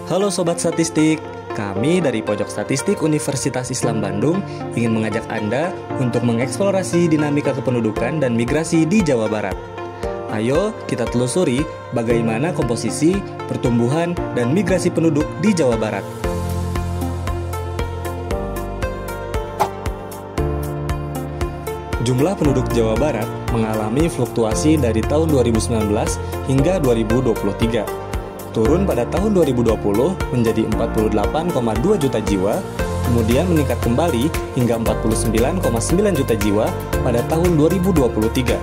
Halo Sobat Statistik, kami dari Pojok Statistik Universitas Islam Bandung ingin mengajak Anda untuk mengeksplorasi dinamika kependudukan dan migrasi di Jawa Barat. Ayo kita telusuri bagaimana komposisi, pertumbuhan, dan migrasi penduduk di Jawa Barat. Jumlah penduduk Jawa Barat mengalami fluktuasi dari tahun 2019 hingga 2023. Turun pada tahun 2020 menjadi 48,2 juta jiwa, kemudian meningkat kembali hingga 49,9 juta jiwa pada tahun 2023.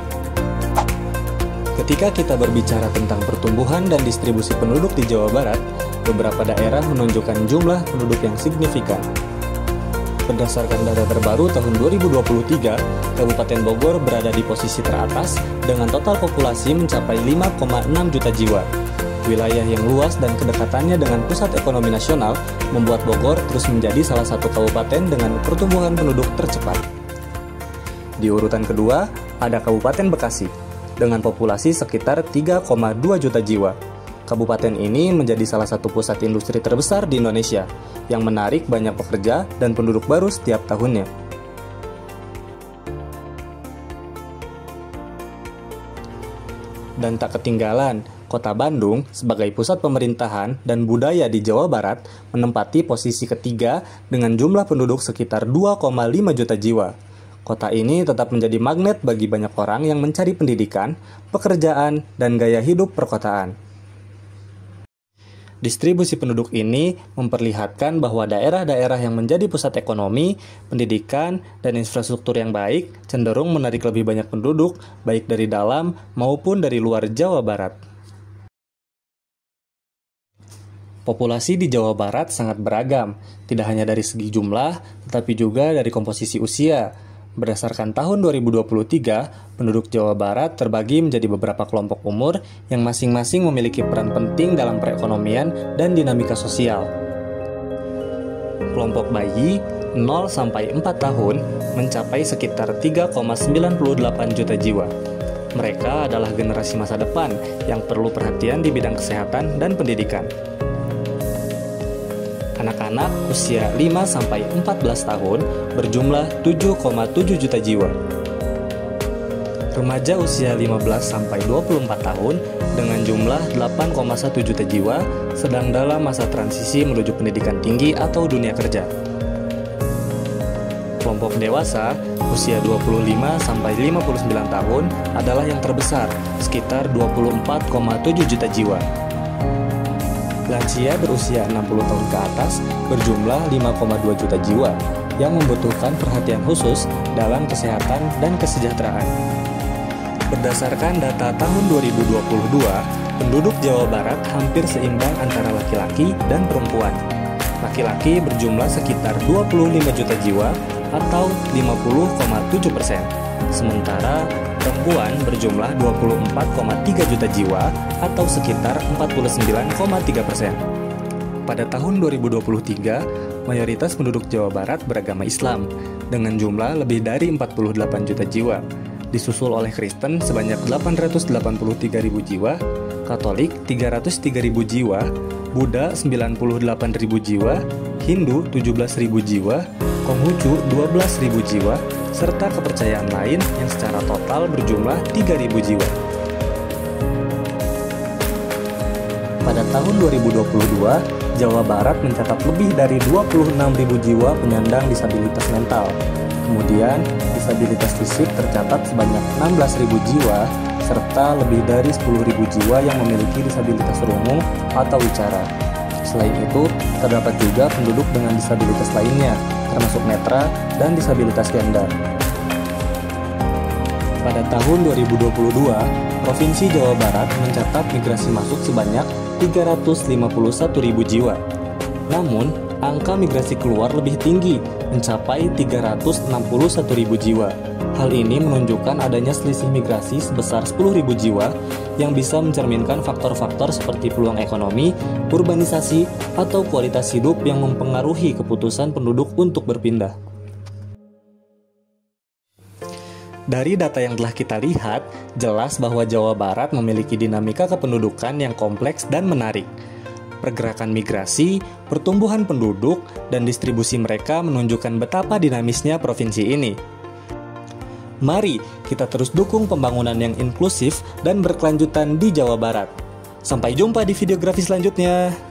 Ketika kita berbicara tentang pertumbuhan dan distribusi penduduk di Jawa Barat, beberapa daerah menunjukkan jumlah penduduk yang signifikan. Berdasarkan data terbaru tahun 2023, Kabupaten Bogor berada di posisi teratas dengan total populasi mencapai 5,6 juta jiwa. Wilayah yang luas dan kedekatannya dengan pusat ekonomi nasional membuat Bogor terus menjadi salah satu kabupaten dengan pertumbuhan penduduk tercepat. Di urutan kedua, ada Kabupaten Bekasi dengan populasi sekitar 3,2 juta jiwa. Kabupaten ini menjadi salah satu pusat industri terbesar di Indonesia yang menarik banyak pekerja dan penduduk baru setiap tahunnya. Dan tak ketinggalan, Kota Bandung sebagai pusat pemerintahan dan budaya di Jawa Barat menempati posisi ketiga dengan jumlah penduduk sekitar 2,5 juta jiwa. Kota ini tetap menjadi magnet bagi banyak orang yang mencari pendidikan, pekerjaan, dan gaya hidup perkotaan. Distribusi penduduk ini memperlihatkan bahwa daerah-daerah yang menjadi pusat ekonomi, pendidikan, dan infrastruktur yang baik cenderung menarik lebih banyak penduduk, baik dari dalam maupun dari luar Jawa Barat. Populasi di Jawa Barat sangat beragam, tidak hanya dari segi jumlah, tetapi juga dari komposisi usia. Berdasarkan tahun 2023, penduduk Jawa Barat terbagi menjadi beberapa kelompok umur yang masing-masing memiliki peran penting dalam perekonomian dan dinamika sosial. Kelompok bayi 0-4 tahun mencapai sekitar 3,98 juta jiwa. Mereka adalah generasi masa depan yang perlu perhatian di bidang kesehatan dan pendidikan. Anak-anak usia 5-14 tahun berjumlah 7,7 juta jiwa. Remaja usia 15-24 tahun dengan jumlah 8,1 juta jiwa sedang dalam masa transisi menuju pendidikan tinggi atau dunia kerja. Kelompok dewasa usia 25-59 tahun adalah yang terbesar, sekitar 24,7 juta jiwa. Lansia berusia 60 tahun ke atas berjumlah 5,2 juta jiwa yang membutuhkan perhatian khusus dalam kesehatan dan kesejahteraan. Berdasarkan data tahun 2022, penduduk Jawa Barat hampir seimbang antara laki-laki dan perempuan. Laki-laki berjumlah sekitar 25 juta jiwa atau 50,7%, sementara perempuan berjumlah 24,3 juta jiwa atau sekitar 49,3%. Pada tahun 2023, mayoritas penduduk Jawa Barat beragama Islam dengan jumlah lebih dari 48 juta jiwa, disusul oleh Kristen sebanyak 883.000 jiwa, Katolik 303.000 jiwa, Buddha 98.000 jiwa, Hindu 17.000 jiwa, Konghucu 12.000 jiwa, serta kepercayaan lain yang secara total berjumlah 3.000 jiwa. Pada tahun 2022, Jawa Barat mencatat lebih dari 26.000 jiwa penyandang disabilitas mental. Kemudian, disabilitas fisik tercatat sebanyak 16.000 jiwa, serta lebih dari 10.000 jiwa yang memiliki disabilitas rungu atau wicara. Selain itu, terdapat juga penduduk dengan disabilitas lainnya, termasuk netra dan disabilitas ganda. Pada tahun 2022, Provinsi Jawa Barat mencatat migrasi masuk sebanyak 351.000 jiwa. Namun, angka migrasi keluar lebih tinggi, mencapai 361.000 jiwa. Hal ini menunjukkan adanya selisih migrasi sebesar 10.000 jiwa yang bisa mencerminkan faktor-faktor seperti peluang ekonomi, urbanisasi, atau kualitas hidup yang mempengaruhi keputusan penduduk untuk berpindah. Dari data yang telah kita lihat, jelas bahwa Jawa Barat memiliki dinamika kependudukan yang kompleks dan menarik. pergerakan migrasi, pertumbuhan penduduk, dan distribusi mereka menunjukkan betapa dinamisnya provinsi ini. Mari kita terus dukung pembangunan yang inklusif dan berkelanjutan di Jawa Barat. Sampai jumpa di videografi selanjutnya.